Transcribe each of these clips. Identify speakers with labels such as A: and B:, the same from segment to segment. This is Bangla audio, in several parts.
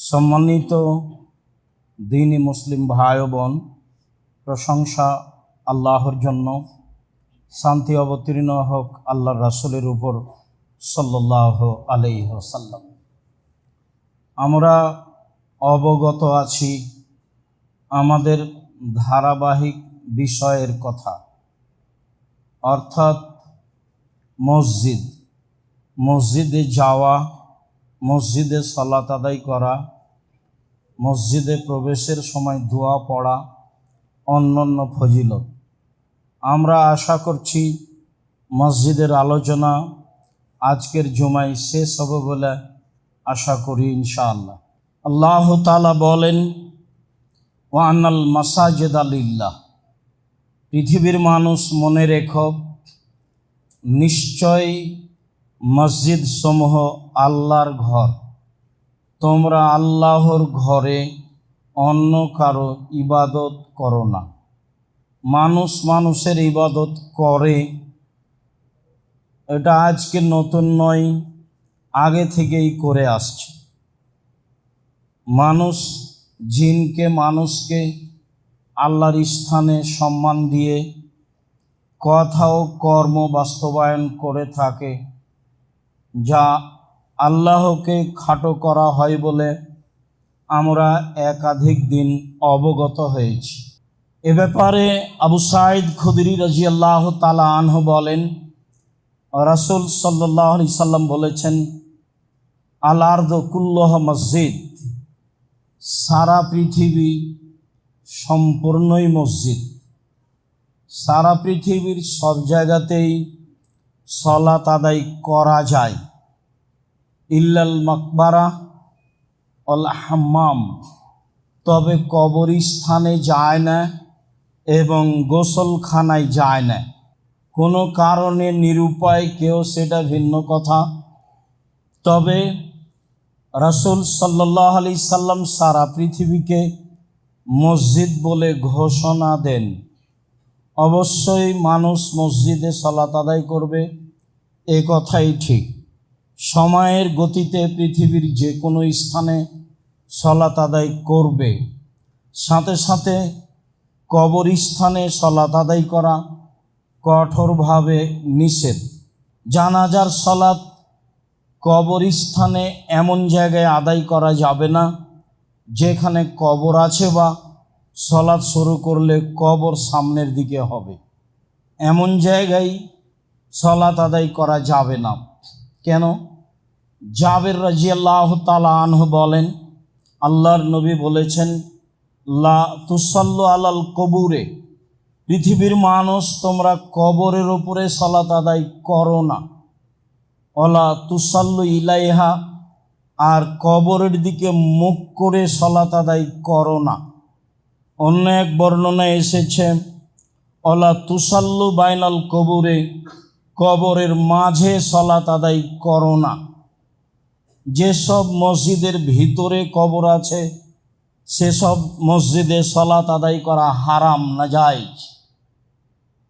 A: সম্মানিত দ্বীনি মুসলিম ভাই ও বোন, প্রশংসা আল্লাহর জন্য, শান্তি অবতীর্ণ হোক আল্লাহর রাসূলের উপর সাল্লাল্লাহু আলাইহি ওয়াসাল্লাম। আমরা অবগত আছি আমাদের ধারাবাহিক বিষয়ের কথা, অর্থাৎ মসজিদে যাওয়া, মসজিদে সালাত আদায় করা, মসজিদে প্রবেশের সময় দোয়া পড়া, অন্যান্য ফজিলত। আমরা আশা করছি মসজিদের আলোচনা আজকের জুমায় শেষ হবে বলে আশা করি ইনশাআল্লাহ। আল্লাহ তাআলা বলেন, ওয়া আন্নাল মাসাজিদা লিল্লাহ, পৃথিবীর মানুষ মনে রেখো, নিশ্চয় মসজিদ সমূহ আল্লাহর ঘর, তোমরা আল্লাহর ঘরে অন্য কারো ইবাদত করো না। মানুষ মানুষের ইবাদত করে, এটা আজকে নতুন নয়, আগে থেকেই করে আসছে। মানুষ জিনকে মানুষকে আল্লাহর স্থানে সম্মান দিয়ে কথা ও কর্ম বাস্তবায়ন করে থাকে, যা আল্লাহকে খাটো করা হয় বলে আমরা একাধিক দিন অবগত হয়েছি। এ ব্যাপারে আবু সাঈদ খুদরি রাদিয়াল্লাহু তাআলা আনহু বলেন, রাসূল সাল্লাল্লাহু আলাইহি সাল্লাম বলেছেন, আল আরদু কুল্লুহা মসজিদ, সারা পৃথিবী সম্পূর্ণই মসজিদ। সারা পৃথিবীর সব জায়গাতেই সালাত আদায় করা যায়, ইল্লাল মাকবারা অল হাম্মাম, তবে কবরস্থানে যায় না এবং গোসলখানায় যায় না। কোনো কারণে নিরুপায় কেউ, সেটা ভিন্ন কথা। তবে রাসূল সাল্লাল্লাহু আলাইহি সাল্লাম সারা পৃথিবীকে মসজিদ বলে ঘোষণা দেন। অবশ্যই মানুষ মসজিদে সালাত আদায় করবে, এ কথাই ঠিক। সময়ের গতিতে পৃথিবীর যে কোনো স্থানে সালাত আদায় করবে। সাথে সাথে কবরস্থানে সালাত আদায় করা কঠোরভাবে নিষেধ। জানাজার সালাত কবরস্থানে এমন জায়গায় আদায় করা যাবে না যেখানে কবর আছে, বা সালাত শুরু করলে কবর সামনের দিকে হবে, এমন জায়গায় সালাত আদায় করা যাবে না। কেন? জাবের রাদিয়াল্লাহু তাআলা আনহু বলেন, আল্লাহর নবী বলেছেন, লা তুসাল্লু আলাল কবুরে, পৃথিবীর মানুষ তোমরা কবরের উপরে সালাত আদায় করো না। ওয়ালা তুসাল্লু ইলাইহা, আর কবরের দিকে মুখ করে সালাত আদায় করো না। অন্য এক বর্ণনায় এসেছে, ওয়ালা তুসাল্লু বাইনাল কবুরে, কবরের মাঝে সালাত আদায় করো না। যেসব মসজিদের ভিতরে কবর আছে সেসব মসজিদে সালাত আদায় করা হারাম, নাজায়েজ।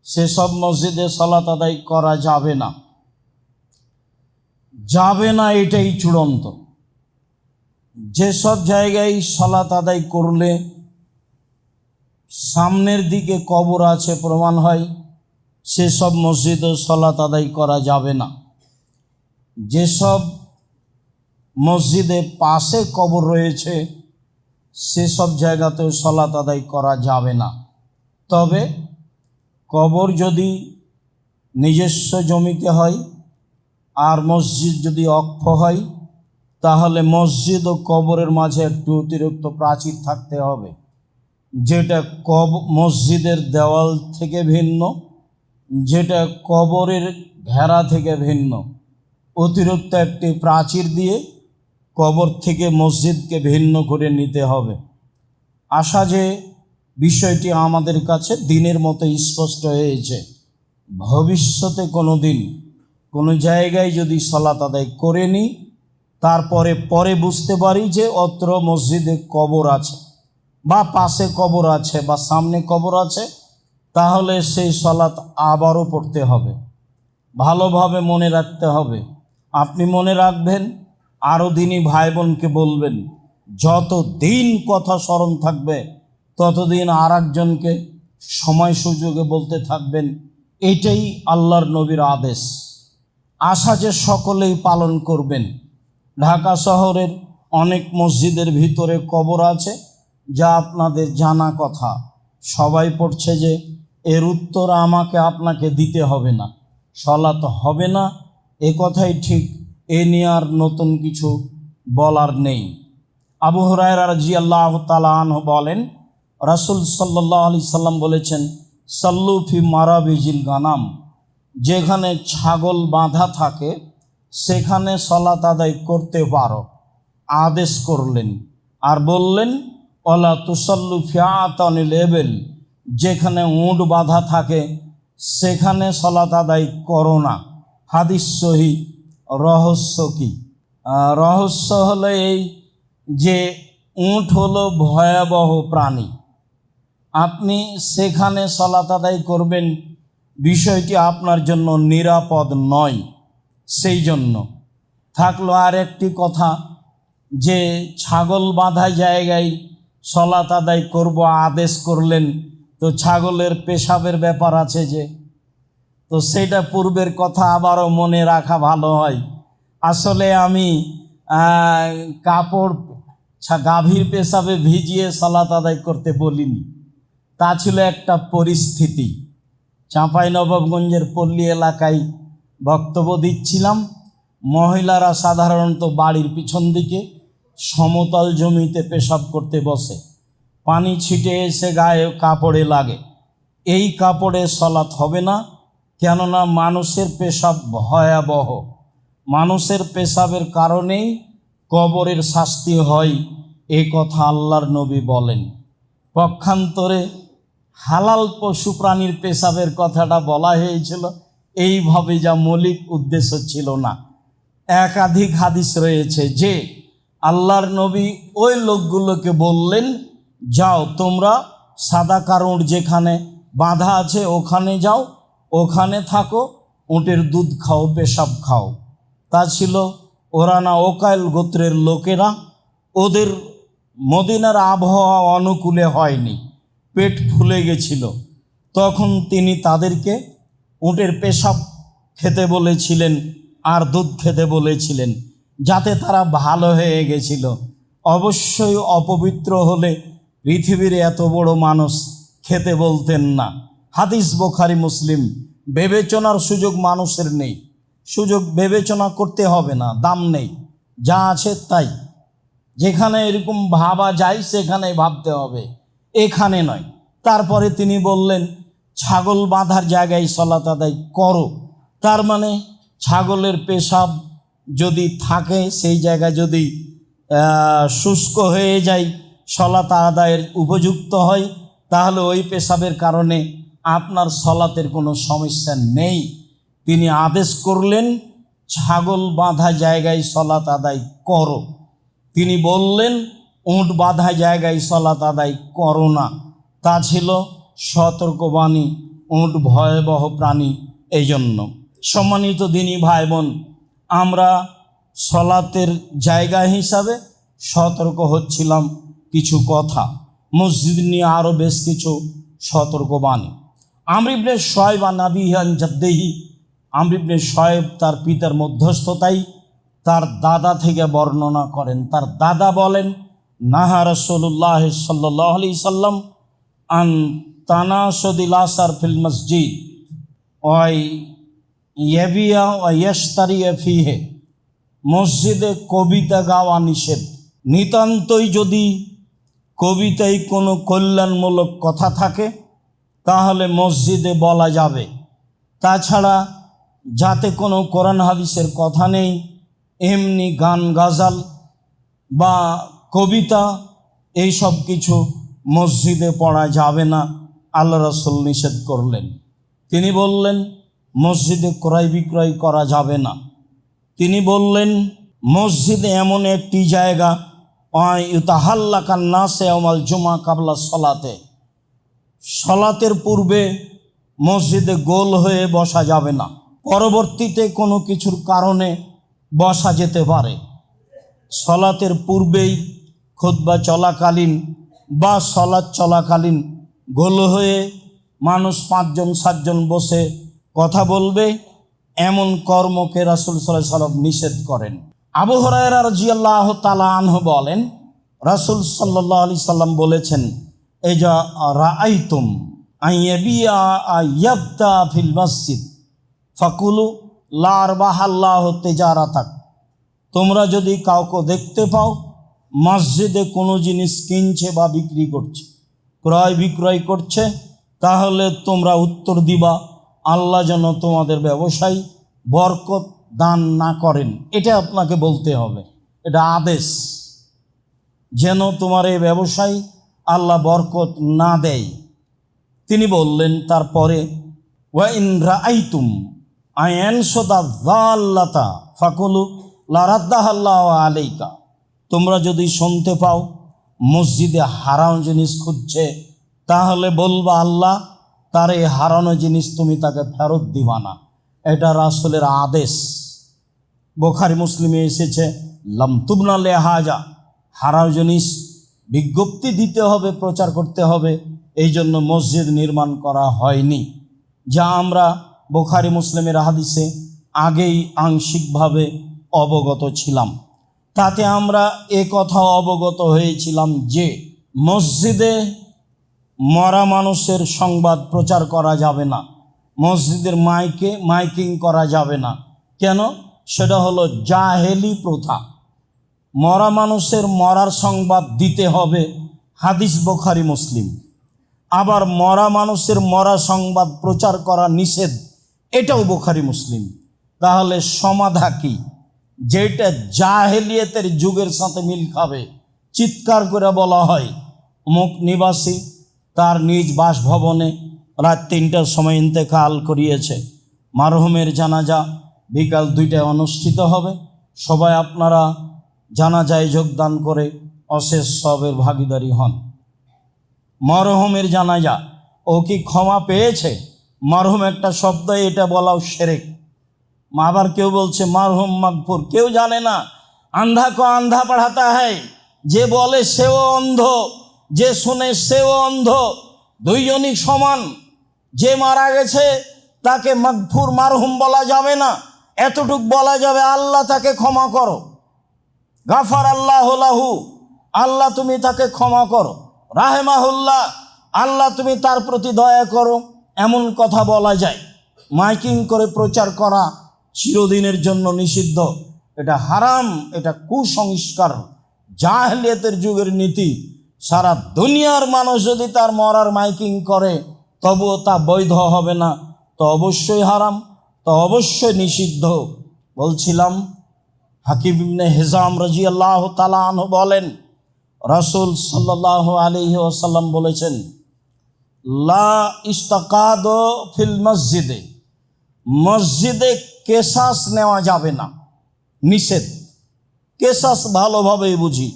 A: সেসব মসজিদে সালাত আদায় করা যাবে না, এটাই চূড়ান্ত। যেসব জায়গায় সালাত আদায় করলে সামনের দিকে কবর আছে প্রমাণ হয়, সেসব মসজিদে সালাত আদায় করা যাবে না। যেসব মসজিদে পাশে কবর রয়েছে সেসব জায়গাতেও সালাত আদায় করা যাবে না। তবে কবর যদি নিজস্ব জমিতে হয় আর মসজিদ যদি অক্ষ হয়, তাহলে মসজিদ ও কবরের মাঝে একটু অতিরিক্ত প্রাচীর থাকতে হবে, যেটা মসজিদের দেওয়াল থেকে ভিন্ন, যেটা কবরের ঘেরা থেকে ভিন্ন। অতিরিক্ত একটি প্রাচীর দিয়ে কবর থেকে মসজিদকে ভিন্ন করে নিতে হবে। আশা যে বিষয়টি আমাদের কাছে দিনের মতো স্পষ্ট হয়েছে। ভবিষ্যতে কোনো দিন কোনো জায়গায় যদি সালাত আদায় করে নিই, তারপরে বুঝতে পারি যে অত্র মসজিদে কবর আছে, বা পাশে কবর আছে, বা সামনে কবর আছে, তাহলে সেই সালাত আবারও পড়তে হবে। ভালোভাবে মনে রাখতে হবে। আপনি মনে রাখবেন, আরও দিনই ভাই বোনকে বলবেন যতদিন কথা স্মরণ থাকবে ততদিন আর একজনকে সময় সুযোগে বলতে থাকবেন। এটাই আল্লাহর নবীর আদেশ। আশা যে সকলেই পালন করবেন। ঢাকা শহরের অনেক মসজিদের ভিতরে কবর আছে, যা আপনাদের জানা কথা। সবাই পড়ছে যে এর উত্তর আমাকে আপনাকে দিতে হবে না, সালাত হবে না, এ কথাই ঠিক। এ নিয়ে আর নতুন কিছু বলার নেই। আবু হুরায়রা রাদিয়াল্লাহু তাআলা আনহু বলেন, রাসূল সাল্লাল্লাহু আলাইহি সাল্লাম বলেছেন, সাল্লু ফি মারাবিজিল গানাম, যেখানে ছাগল বাঁধা থাকে সেখানে সালাত আদায় করতে পারো, আদেশ করলেন। আর বললেন, ওয়ালা তুসাল্লু ফি আতানিল ইবিল, যেখানে উট বাঁধা থাকে সেখানে সালাত আদায় করো না। হাদিস সহিহ। রহস্য কি? রহস্য হলো এই যে উট হলো ভয়াবহ প্রাণী। আপনি সেখানে সালাত আদায় করবেন, বিষয়টি আপনার জন্য নিরাপদ নয়। সেই জন্য থাকলো আর একটি কথা, যে ছাগল বাঁধা জায়গায় সালাত আদায় করব আদেশ করলেন, তো ছাগলের পেশাবের ব্যাপার আছে যে, তো সেটা পূর্বের কথা আবারও মনে রাখা ভালো হয়। আসলে আমি কাপড় গাভীর পেশাবে ভিজিয়ে সালাত আদায় করতে বলিনি, তা ছিল একটা পরিস্থিতি। চাঁপাইনবাবগঞ্জের পল্লী এলাকায় বক্তব্য দিচ্ছিলাম। মহিলারা সাধারণত বাড়ির পিছন দিকে সমতল জমিতে পেশাব করতে বসে, পানি ছিটে এসে গায়ে কাপড়ে লাগে। এই কাপড়ে সালাত হবে না, কেননা মানুষের পেশাব ভয়াবহ। মানুষের পেশাবের কারণেই কবরের শাস্তি হয়, এ কথা আল্লাহর নবী বলেন। পক্ষান্তরে হালাল পশু প্রাণীর পেশাবের কথাটা বলা হয়েছিল এইভাবে, যা মৌলিক উদ্দেশ্য ছিল না। একাধিক হাদিস রয়েছে যে আল্লাহর নবী ওই লোকগুলোকে বললেন, যাও তোমরা সাদা কারুঁট যেখানে বাঁধা আছে ওখানে যাও, ওখানে থাকো, উটের দুধ খাও, পেশাব খাও। তা ছিল ওরানা ওকাইল গোত্রের লোকেরা। ওদের মদিনার আবহাওয়া অনুকূলে হয়নি, পেট ফুলে গেছিল। তখন তিনি তাদেরকে উটের পেশাব খেতে বলেছিলেন আর দুধ খেতে বলেছিলেন, যাতে তারা ভালো হয়ে গেছিল। অবশ্যই অপবিত্র হলে পৃথিবীর এত বড় মানুষ খেতে বলতেন না। হাদিস বুখারী মুসলিম। বিবেচনার সুযোগ মানুষের নেই, সুযোগ বিবেচনা করতে হবে না, দাম নেই, যা আছে তাই। যেখানে এরকম ভাবা যায় সেখানে ভাবতে হবে, এখানে নয়। তারপরে তিনি বললেন, ছাগল বাঁধার জায়গায় সালাত আদায় করো। তার মানে ছাগলের পেশাব যদি থাকে, সেই জায়গা যদি শুষ্ক হয়ে যায়, সালাত আদায়ের উপযুক্ত হয়, তাহলে ওই পেশাবের কারণে আপনার সালাতের কোনো সমস্যা নেই। তিনি আদেশ করলেন, ছাগল বাঁধা জায়গায় সালাত আদায় করো। তিনি বললেন, উট বাঁধা জায়গায় সালাত আদায় করো না। তা ছিল সতর্কবাণী। উট ভয়াবহ প্রাণী। এই জন্য সম্মানিত দিনী ভাই বোন, আমরা সালাতের জায়গা হিসাবে সতর্ক হচ্ছিলাম কিছু কথা, মসজিদ নিয়ে আরও বেশ কিছু সতর্কবাণী। আমর ইবনে শুআয়ব আন আবিহি আন জাদ্দিহি, আমর ইবনে শুআয়ব তার পিতার মধ্যস্থতায় তার দাদা থেকে বর্ণনা করেন। তার দাদা বলেন, নাহা রাসূলুল্লাহ সাল্লাল্লাহু আলাইহি সাল্লাম আন তানাসুদিল আসার ফিল মসজিদ ওয়াই ইয়াবিয়া ওয়া ইয়াশতারিয়া ফিহে। মসজিদে কবিতা গাওয়া নিষেধ। নিতান্তই যদি কবিতায় কোনো কল্যাণমূলক কথা থাকে তাহলে মসজিদে বলা যাবে। তাছাড়া যাতে কোনো কোরআন হাদিসের কথা নেই, এমনি গান গাজাল বা কবিতা, এই সব কিছু মসজিদে পড়া যাবে না, আল্লাহ রাসূল নিষেধ করলেন। তিনি বললেন, মসজিদে ক্রয় বিক্রয় করা যাবে না। তিনি বললেন, মসজিদ এমন একটি জায়গা, ইউতাহাল্লাকান নাসে ইয়াউমাল জুমআ কাবলা সলাতে, সলাতের পূর্বে মসজিদে গোল হয়ে বসা যাবে না, পরবর্তীতে কোনো কিছুর কারণে বসা যেতে পারে। সলাতের পূর্বেই খুতবা চলাকালীন বা সলাৎ চলাকালীন গোল হয়ে মানুষ 5 জন 7 জন বসে কথা বলবে, এমন কর্মকে রাসূল সাল্লাল্লাহু আলাইহি ওয়াসাল্লাম নিষেধ করেন। আবু হুরায়রা রাদিয়াল্লাহু তাআলা আনহু বলেন, রাসূল সাল্লাল্লাহু আলাইহি সাল্লাম বলেছেন, এজা রাআইতুম আইয়াবিয়া আয়াবতা ফিল মসজিদ ফাকুলু লা আরবাহাল্লাহু তিজারাতাক। তোমরা যদি কাউকে দেখতে পাও মসজিদে কোনো জিনিস কিনছে বা বিক্রি করছে, ক্রয় বিক্রয় করছে, তাহলে তোমরা উত্তর দিবা, আল্লাহ যেন তোমাদের ব্যবসায় বরকত দান না করেন। এটা আপনাকে বলতে হবে, এটা আদেশ, যেন তোমার এই ব্যবসায় আল্লাহ বরকত না দেয়। তিনি বললেন তারপরে, ওয়া ইন রাআইতুম আয়ানসুদা যাল্লাতা ফাকুলু লা রাদ্দাহাল্লাহু আলাইকা। তোমরা যদি শুনতে পাও মসজিদে হারানো জিনিস খুঁজছে, তাহলে বলবা আল্লাহ তার এই হারানো জিনিস তুমি তাকে ফেরত দিবা না। এটা রাসূলের আদেশ। বুখারী মুসলিমে এসেছে, লাম তুবনা লিহাজা, হারানো জিনিস বিজ্ঞপ্তি দিতে হবে, প্রচার করতে হবে, এই জন্য মসজিদ নির্মাণ করা হয়নি। যা আমরা বুখারী মুসলিমের হাদিসে আগেই আংশিকভাবে অবগত ছিলাম। তাতে আমরা এ কথা অবগত হয়েছিলাম যে মসজিদে মরা মানুষের সংবাদ প্রচার করা যাবে না, মসজিদের মাইকিং করা যাবে না। কেন? সেটা হলো জাহেলি প্রথা। মরা মানুষের মরার সংবাদ দিতে হবে, হাদিস বুখারী মুসলিম। আবার মরা মানুষের মরা সংবাদ প্রচার করা নিষেধ, এটাও বুখারী মুসলিম। তাহলে সমাধা কি? যেটা জাহেলিয়াতের যুগের সাথে মিল খাবে। চিৎকার করে বলা হয়, অমুক নিবাসী তার নিজ বাসভবনে রাত 3টার সময় ইন্তেকাল করিয়েছে, মারহুমের জানাজা বিকাল 2টায় অনুষ্ঠিত হবে, সবাই আপনারা জানাজায় যোগদান করে অশেষ সবের ভাগীদারি হন। মরহুমের জানাজা, ও কি ক্ষমা পেয়েছে? মরহুম একটা শব্দ, এটা বলাও শিরক। আবার কেউ বলছে মারহুম মাগফুর, কেউ জানে না। আন্ধা কো আন্ধা পড়াতা হয়, যে বলে সেও অন্ধ, যে শুনে সেও অন্ধ, দুইজনই সমান। যে মারা গেছে তাকে মাগফুর মারহুম বলা যাবে না, এতটুক বলা যাবে আল্লাহ তাকে ক্ষমা করো, গাফার আল্লাহু লাহু, আল্লাহ তুমি তাকে ক্ষমা করো, রাহেমাহুল্লাহ, আল্লাহ তুমি তার প্রতি দয়া করো, এমন কথা বলা যায়। মাইকিং করে প্রচার করা চিরদিনের জন্য নিষিদ্ধ। এটা হারাম, এটা কুসংস্কার, জাহেলিয়াতের যুগের নীতি। সারা দুনিয়ার মানুষ যদি তার মরার মাইকিং করে তবুও তা বৈধ হবে না, তো অবশ্যই হারাম, তো অবশ্যই নিষিদ্ধ। বলছিলাম, হাকিম ইবনে হিজাম রাদিয়াল্লাহু তাআলা আনহু বলেন, রাসূল সাল্লাল্লাহু আলাইহি ওয়াসাল্লাম বলেছেন, লা ইস্তাকাদু ফিল মসজিদে, মসজিদে কেসাস নেওয়া যাবে না, নিষেধ। কেসাস ভালোভাবেই বুঝি,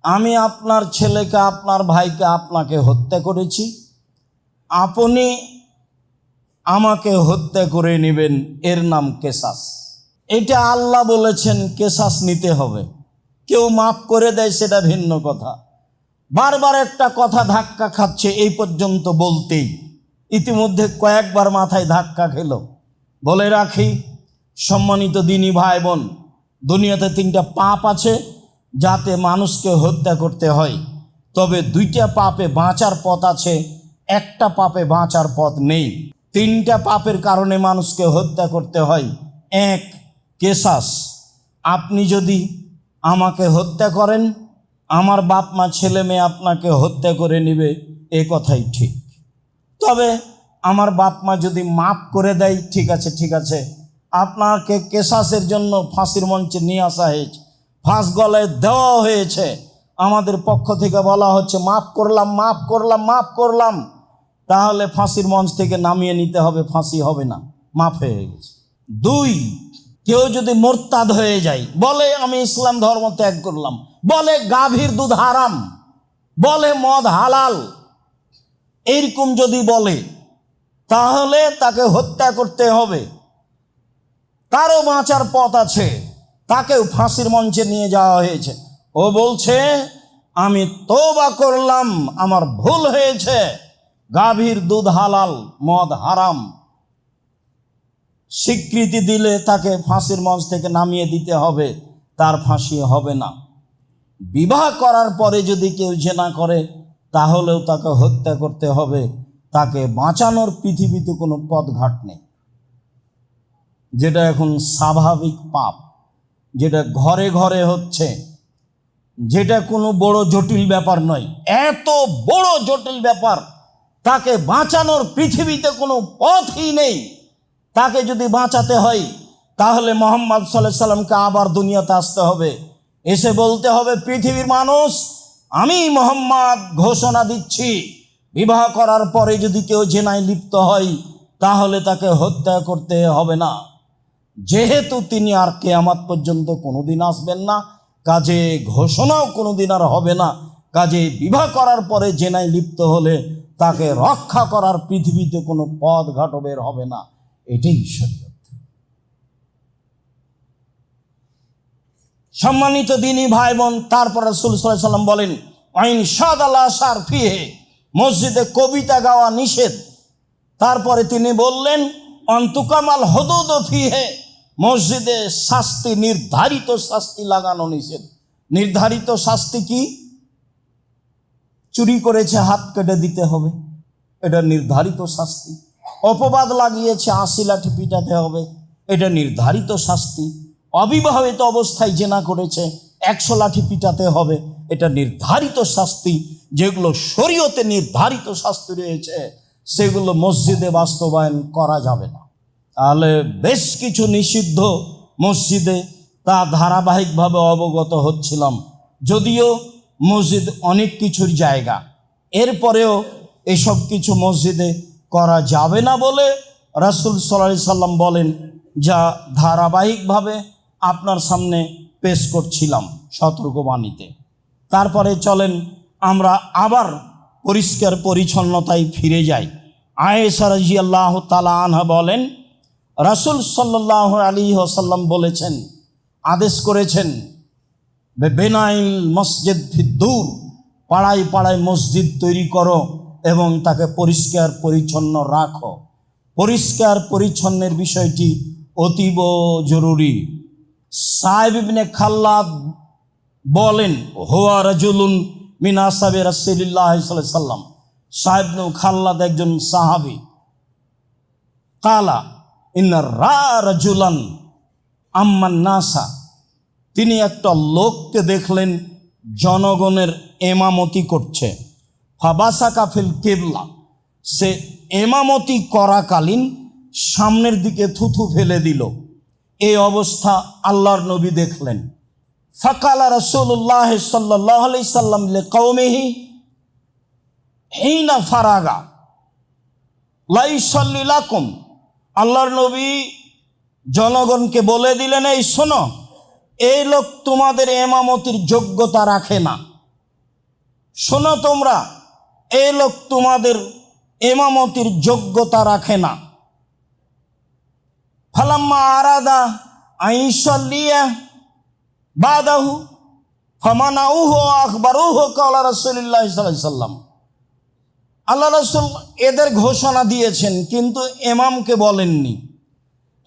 A: আমি আপনার ছেলেকে, আপনার ভাইকে, আপনাকে হত্যা করেছি, আপনি আমাকে হত্যা করে নেবেন, এর নাম কেসাস। এটা আল্লাহ বলেছেন কেসাস নিতে হবে। কেউ মাফ করে দেয় সেটা ভিন্ন কথা। বারবার একটা কথা ধাক্কা খাচ্ছে এই পর্যন্ত বলতেই, ইতিমধ্যে কয়েকবার মাথায় ধাক্কা খেল। বলে রাখি, সম্মানিত দিনী ভাই বোন, দুনিয়াতে 3টা পাপ আছে যাতে মানুষকে হত্যা করতে হয়। তবে 2টা পাপে বাঁচার পথ আছে, একটা পাপে বাঁচার পথ নেই। 3টা পাপের কারণে মানুষকে হত্যা করতে হয়। 1, কেসাস। আপনি যদি আমাকে হত্যা করেন, আমার বাপ মা ছেলে মেয়ে আপনাকে হত্যা করে নেবে, এ কথাই ঠিক। তবে আমার বাপ মা যদি মাফ করে দেয়, ঠিক আছে, ঠিক আছে, আপনাকে কেসাসের জন্য ফাঁসির মঞ্চে নিয়ে আসা হয়েছে, ফাঁস গলায় দেওয়া হয়েছে, আমাদের পক্ষ থেকে বলা হচ্ছে মাফ করলাম, মাফ করলাম, মাফ করলাম, তাহলে ফাঁসির মঞ্চ থেকে নামিয়ে নিতে হবে, ফাঁসি হবে না, মাফ হয়ে গেছে। 2, কেউ যদি মোরতাদ হয়ে যায়, বলে আমি ইসলাম ধর্ম ত্যাগ করলাম, বলে গাভীর দুধ হারাম, বলে মদ হালাল, এইরকম যদি বলে, তাহলে তাকে হত্যা করতে হবে। তারও বাঁচার পথ আছে, তাকেও ফাঁসির মঞ্চে নিয়ে যাওয়া হয়েছে। ও বলছে আমি তওবা করলাম, আমার ভুল হয়েছে, গাভীর দুধ হালাল, মদ হারাম, স্বীকৃতি দিলে তাকে ফাঁসির মঞ্চ থেকে নামিয়ে দিতে হবে, তার ফাঁসি হবে না। বিবাহ করার পরে যদি কেউ জেনা করে তাহলেও তাকে হত্যা করতে হবে, তাকে বাঁচানোর পৃথিবীতে কোনো পথঘাট নেই। যেটা এখন স্বাভাবিক পাপ, যেটা ঘরে ঘরে হচ্ছে, যেটা কোনো বড় জটিল ব্যাপার নয়, এত বড় জটিল ব্যাপার, তাকে বাঁচানোর পৃথিবীতে কোনো পথই নেই। তাকে যদি বাঁচাতে হয় তাহলে মুহাম্মদ সাল্লাল্লাহু আলাইহি সাল্লামকে আবার দুনিয়াতে আসতে হবে, এসে বলতে হবে, পৃথিবীর মানুষ, আমি মুহাম্মদ ঘোষণা দিচ্ছি, বিবাহ করার পরে যদি কেউ জেনায় লিপ্ত হয় তাহলে তাকে হত্যা করতে হবে না। যেহেতু তিনি আর কিয়ামত পর্যন্ত কোনোদিন আসবেন না, কাজে ঘোষণাও কোনোদিন আর হবে না। কাজে বিবাহ করার পরে জেনায় লিপ্ত হলে তাকে রক্ষা করার পৃথিবীতে কোনো পথ ঘাট বের হবে না। এটাই শরীয়ত। সম্মানিত দিনী ভাই বোন, তারপর রাসূল সাল্লাল্লাহু আলাইহি ওয়াসাল্লাম বলেন, আইন শাদাল্লাহ শার ফিহে, মসজিদে কবিতা গাওয়া নিষেধ। তারপরে তিনি বললেন, অন্তুকামাল হুদুদ ফিহে, মসজিদে শাস্তি, নির্ধারিত শাস্তি লাগানো নিষেধ। নির্ধারিত শাস্তি কি? চুরি করেছে হাত কেটে দিতে হবে, এটা নির্ধারিত শাস্তি। অপবাদ লাগিয়েছে 80 লাঠি পিটাতে হবে, এটা নির্ধারিত শাস্তি। অবিবাহিত অবস্থায় জেনা করেছে 100 লাঠি পিটাতে হবে, এটা নির্ধারিত শাস্তি। যেগুলো শরীয়তে নির্ধারিত শাস্তি রয়েছে সেগুলো মসজিদে বাস্তবায়ন করা যাবে না। তাহলে বেশ কিছু নিষিদ্ধ মসজিদে তা ধারাবাহিকভাবে অবগত হচ্ছিলাম, যদিও মসজিদ অনেক কিছুর জায়গা, এরপরেও এসব কিছু মসজিদে করা যাবে না বলে রাসূল সাল্লাল্লাহু আলাইহি সাল্লাম বলেন, যা ধারাবাহিকভাবে আপনার সামনে পেশ করছিলাম সতর্কবাণীতে। তারপরে চলেন আমরা আবার পরিষ্কার পরিচ্ছন্নতায় ফিরে যাই। আয়েশা রাদিয়াল্লাহু তাআলা আনহা বলেন, রাসূল সাল্লাল্লাহু আলাইহি ওয়াসাল্লাম বলেছেন, আদেশ করেছেন, বেনাইল মসজিদ ফিদ্দুর, পাড়ায় পাড়ায় মসজিদ তৈরি করো এবং তাকে পরিষ্কার পরিচ্ছন্ন রাখো। পরিষ্কার পরিচ্ছন্নের বিষয়টি অতীব জরুরি। সাহেব ইবনে খাল্লাদ বলেন, হুয়া রাজুলুন মিন আসহাবি রাসূলিল্লাহ সাল্লাল্লাহু আলাইহি ওয়াসাল্লাম, সাহেব ইবনে খাল্লাদ একজন সাহাবী। কালা ইন্না রাজুলান আম্মান নাসা, তিনি একটা লোককে দেখলেন জনগণের এমামতি করছে। ফাবাসাকা ফিল কিবলা, সে এমামতি করাকালীন সামনের দিকে থুথু ফেলে দিল। এই অবস্থা আল্লাহর নবী দেখলেন। ফাকালা রাসূলুল্লাহ সাল্লাল্লাহু আলাইহি সাল্লাম লিকাওমিহি হিনা ফারাগা লা ইউসাল্লি লাকুম, আল্লাহর নবী জনগণকে বলে দিলেন, এই শোনো, এই লোক তোমাদের এমামতির যোগ্যতা রাখে না। শোনো তোমরা, এই লোক তোমাদের এমামতির যোগ্যতা রাখে না। ফালাম্মা আরাদা আইসাল্লিয়া বাদাহু ফামানাউহু আখবারুহু কালা রাসূলুল্লাহ সাল্লাল্লাহু আলাইহি সাল্লাম, আল্লাহ রাসূল এদের ঘোষণা দিয়েছেন কিন্তু এমামকে বলেননি।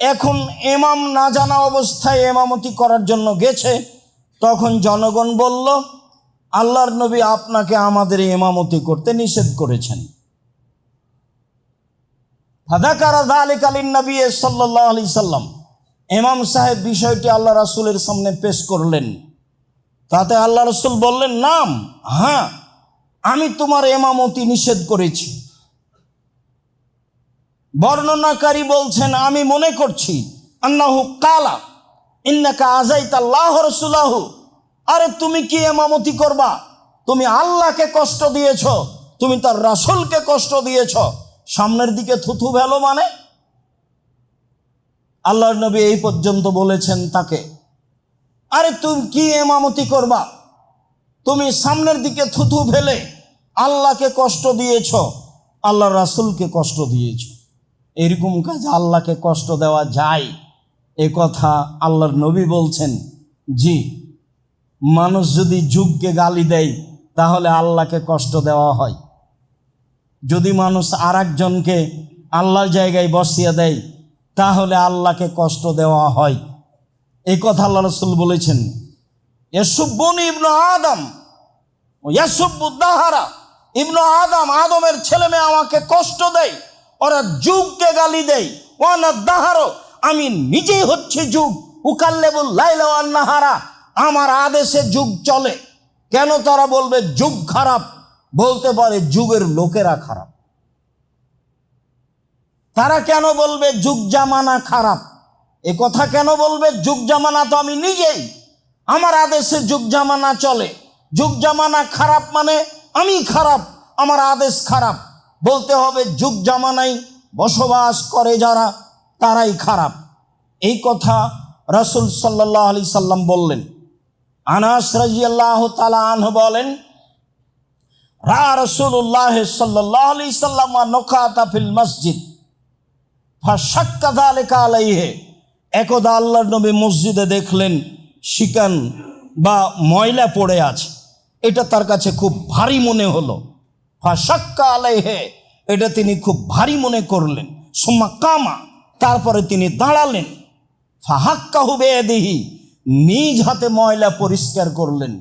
A: এখন এমাম না জানা অবস্থায় এমামতি করার জন্য গেছে, তখন জনগণ বলল, আল্লাহর নবী আপনাকে আমাদের এমামতি করতে নিষেধ করেছেন। ফাযাকারা যালিকা লিন-নবী সাল্লাল্লাহু আলাইহি সাল্লাম, ইমাম সাহেব বিষয়টি আল্লাহ রাসূলের সামনে পেশ করলেন। তাতে আল্লাহ রাসূল বললেন, নাম, হ্যাঁ, আমি তোমার এমামতি নিষেধ করেছি। বর্ণনাকারী বলছেন, আমি মনে করছি আন্নাহু কালা ইন্নাকা আযাইতাল্লাহ রাসূলাহু, আরে তুমি কি এমামতি করবা? তুমি আল্লাহকে কষ্ট দিয়েছ, তুমি তার রাসূলকে কষ্ট দিয়েছ, সামনের দিকে থুথু ফেলো মানে? আল্লাহর নবী এই পর্যন্ত বলেছেন তাকে, আরে তুমি কি এমামতি করবা? তুমি সামনের দিকে থুথু ফেলে আল্লাহকে কষ্ট দিয়েছ, আল্লাহর রাসূলকে কষ্ট দিয়েছ। এরকম কাজ আল্লাহকে কষ্ট দেওয়া যায়? এ কথা আল্লাহর নবী বলছেন। জি, মানুষ যদি যুগকে গালি দেয় তাহলে আল্লাহকে কষ্ট দেওয়া হয়। যদি মানুষ আর একজনকে আল্লাহর জায়গায় বসিয়ে দেয় তাহলে আল্লাহকে কষ্ট দেওয়া হয়। এই কথা আল্লাহ রাসূল বলেছেন, ইয়াসুব্বুনি ইবনু আদম ইয়াসুব্বুদ্দাহারা, ইবনু আদম, আদমের ছেলে মেয়ে আমাকে কষ্ট দেয়, ওরা যুগকে গালি দেয়। ওয়ানা দাহারো, আমি নিজেই হচ্ছে যুগ। উকাল্লেবুল লাইলা ওয়ান নাহারা, আমার আদেশে যুগ চলে। কেন তারা বলবে যুগ খারাপ? বলতে পারে যুগের লোকেরা খারাপ। তারা কেন বলবে যুগ জামানা খারাপ? এ কথা কেন বলবে? যুগ জামানা তো আমি নিজেই, আমার আদেশে যুগ জামানা চলে। যুগ জামানা খারাপ মানে আমি খারাপ, আমার আদেশ খারাপ। বলতে হবে যুগ জামানায় বসবাস করে যারা তারাই খারাপ। এই কথা রাসূল সাল্লাল্লাহু আলাইহি সাল্লাম বললেন। আনাস রাদিয়াল্লাহু তাআলা আনহু বলেন, রাসূলুল্লাহ সাল্লাল্লাহু আলাইহি সাল্লাম নকাতা ফিল মসজিদ ফাশাক্কা যালিকা আলাইহি। একদা আল্লাহর নবী মসজিদে দেখলেন শিকান বা ময়লা পড়ে আছে, এটা তার কাছে খুব ভারী মনে হলো। ফাশাক্কা আলাইহি, এটা তিনি খুব ভারী মনে করলেন। সুম্মা কামা, তারপরে তিনি দাঁড়ালেন। ফাহাক্কাহু বিয়াদিহি, নিজ হাতে ময়লা পরিষ্কার করলেন।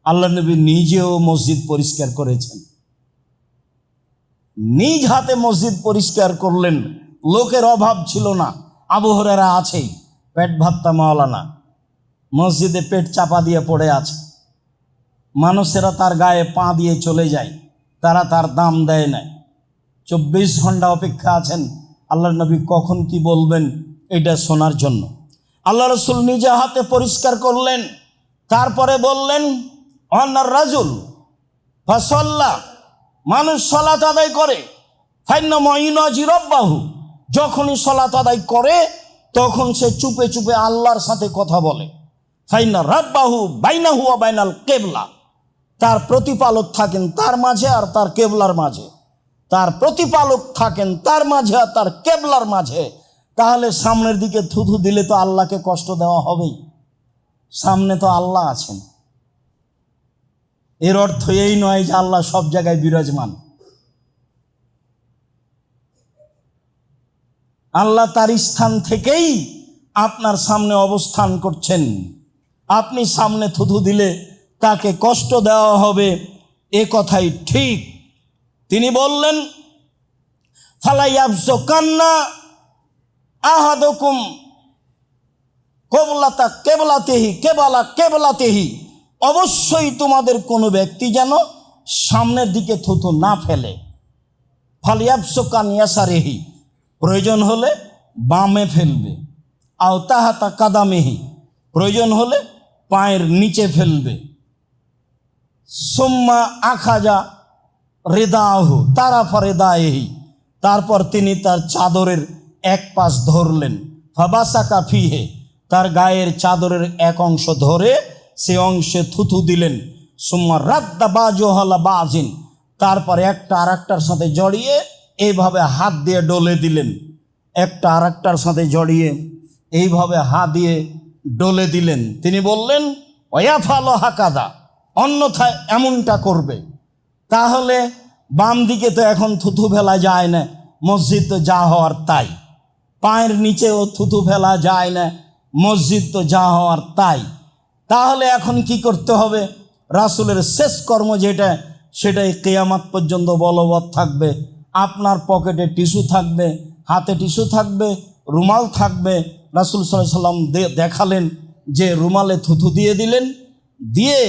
A: আল্লাহ নবী নিজেও মসজিদ পরিষ্কার করেছেন, নিজ হাতে মসজিদ পরিষ্কার করলেন। লোকের অভাব ছিল না। আবু হুরায়রা আছেই, পেট ভাত্তা মাওলানা, মসজিদে পেট চাপা দিয়ে পড়ে আছে। মানুষেরা তার গায়ে পা দিয়ে চলে যায়, তারা তার দাম দেয় না। 24 ঘন্টা অপেক্ষা আছেন আল্লাহর নবী কখন কি বলবেন এটা শোনার জন্য। আল্লাহ রাসূল নিজে হাতে পরিষ্কার করলেন। তারপরে বললেন, অন্নার রাজুল ফাসাল্লা, মানুষ সালাত আদায় করে, ফাইন্না মাইনাজি রব্বাহু, যখনই সালাত আদায় করে তখন সে চুপে চুপে আল্লাহর সাথে কথা বলে। ফাইন্না রাব্বাহু বাইনাহু ওয়া বাইনাল কিবলা, তার প্রতিপালক থাকেন তার মাঝে আর তার কেবলার মাঝে, তার প্রতিপালক থাকেন তার মাঝে আর তার কেবলার মাঝে। তাহলে সামনের দিকে থুথু দিলে তো আল্লাহকে কষ্ট দেওয়া হবেই, সামনে তো আল্লাহ আছেন। এর অর্থ এই নয় যে আল্লাহ সব জায়গায় বিরাজমান। আল্লাহ তার স্থান থেকেই আপনার সামনে অবস্থান করছেন। আপনি সামনে থুথু দিলে তাকে কষ্ট দেওয়া হবে, এ কথাই ঠিক। তিনি বললেন, ফালাইয়াবযুকান্না আহাদুকুম কিবলাতা কিবলাতিহি কিবলা কিবলাতিহি, অবশ্যই তোমাদের কোনো ব্যক্তি যেন সামনের দিকে থুথু না ফেলে। ফালিয়াবযুকান ইয়াসারিহি, প্রয়োজন হলে বামে ফেলবে। আও তাহাতা কাদামিহি, প্রয়োজন হলে পায়ের নিচে ফেলবে। সুম্মা আখাজা রিদাহু তারাফা রিদাইহি, তারপর তিনি তার চাদরের এক পাশ ধরলেন। ফাবাসাকা ফিহে, তার গায়ের চাদরের এক অংশ ধরে সে অংশে থুথু দিলেন। সুম্মা রাদ্দা বাজুহালা বাজিন, তারপর একটা আর একটার সাথে জড়িয়ে এইভাবে হাত দিয়ে ডলে দিলেন। একটা আর একটার সাথে জড়িয়ে এইভাবে হাত দিয়ে ডলে দিলেন। তিনি বললেন, ওয়াফালো হাকাদা, অন্যথায় এমনটা করবে। তাহলে বাম দিকে তো এখন থুথু ফেলা যায় না, মসজিদ তো যা হওয়ার তাই। পায়ের নিচেও থুথু ফেলা যায় না, মসজিদ তো যা হওয়ার তাই। তাহলে এখন কি করতে হবে? রাসূলের শেষ কর্ম যেটা, সেটাই কিয়ামত পর্যন্ত বলবৎ থাকবে। আপনার পকেটে টিস্যু থাকবে, হাতে টিস্যু থাকবে, রুমাল থাকবে। রাসূল সাল্লাল্লাহু আলাইহি সাল্লাম দেখালেন যে রুমালে থুথু দিয়ে দিলেন, দিয়ে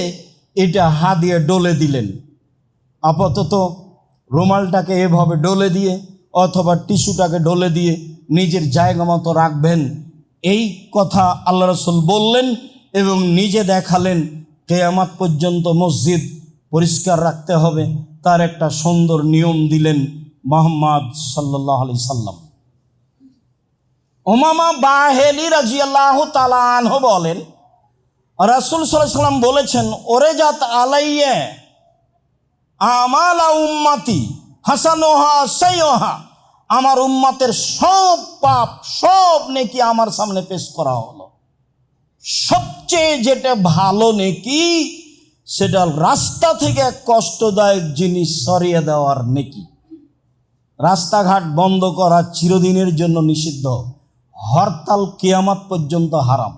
A: এটা হাত দিয়ে ডলে দিলেন। আপাতত রুমালটাকে এভাবে ডলে দিয়ে অথবা টিস্যুটাকে ডলে দিয়ে নিজের জায়গা মতো রাখবেন। এই কথা আল্লাহ রাসূল বললেন এবং নিজে দেখালেন। কিয়ামত পর্যন্ত মসজিদ পরিষ্কার রাখতে হবে, তার একটা সুন্দর নিয়ম দিলেন মুহাম্মদ সাল্লাল্লাহু আলাইহি সাল্লাম। উমামা বাহেলি রাদিয়াল্লাহু তাআলা আনহু বলেন, রাসূল সাল্লাল্লাহু আলাইহি সাল্লাম বলেছেন, ওরে জাত আলাইয়া আমালা উম্মতি হাসানুহা সাইয়্যুহা, আমার উম্মতের সব পাপ সব নেকি আমার সামনে পেশ করা হলো। সবচেয়ে যেটা ভালো নেকি সেটা রাস্তা থেকে এক কষ্টদায়ক জিনিস সরিয়ে দেওয়ার নেকি। রাস্তাঘাট বন্ধ করা চিরদিনের জন্য নিষিদ্ধ, হরতাল কিয়ামত পর্যন্ত হারাম।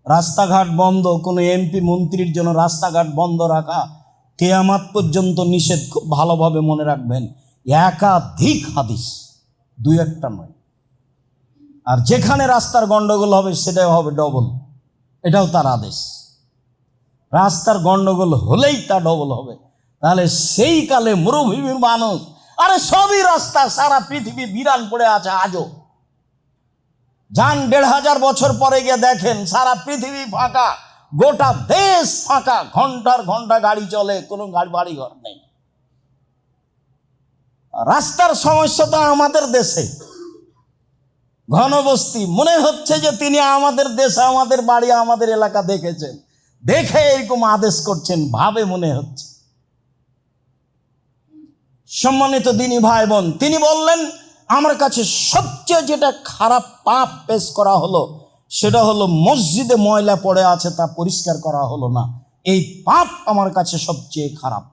A: রাস্তাঘাট বন্ধ, কোনো এমপি মন্ত্রীর জন্য রাস্তাঘাট বন্ধ রাখা কিয়ামত পর্যন্ত নিষেধ। খুব ভালোভাবে মনে রাখবেন, একাধিক হাদিস, দুই একটা নয়। আর যেখানে রাস্তার গন্ডগোল হবে সেটাও হবে ডবল, এটাও তার আদেশ। রাস্তার গন্ডগোল হলেই তা ডবল হবে। তাহলে সেই কালে মরুভূমির মানুষ, আরে সবই রাস্তা, সারা পৃথিবী বিরান পড়ে আছে আজও। যান 1500 বছর পরে গিয়ে দেখেন সারা পৃথিবী ফাঁকা, গোটা দেশ ফাঁকা, ঘন্টার ঘন্টা গাড়ি চলে, কোনো বাড়ি ঘর নেই। রাস্তার সমস্যা তো আমাদের দেশে, ঘনবস্তি। মনে হচ্ছে যে তিনি আমাদের দেশে, আমাদের বাড়ি, আমাদের এলাকা দেখেছেন, দেখে এরকম আদেশ করছেন, ভাবে মনে হচ্ছে। সম্মানিত দিনী ভাই বোন, তিনি বললেন আমার কাছে সবচেয়ে যেটা খারাপ পাপ পেশ করা হলো সেটা হলো মসজিদে ময়লা পড়ে আছে, তা পরিষ্কার করা হলো না। এই পাপ আমার কাছে সবচেয়ে খারাপ।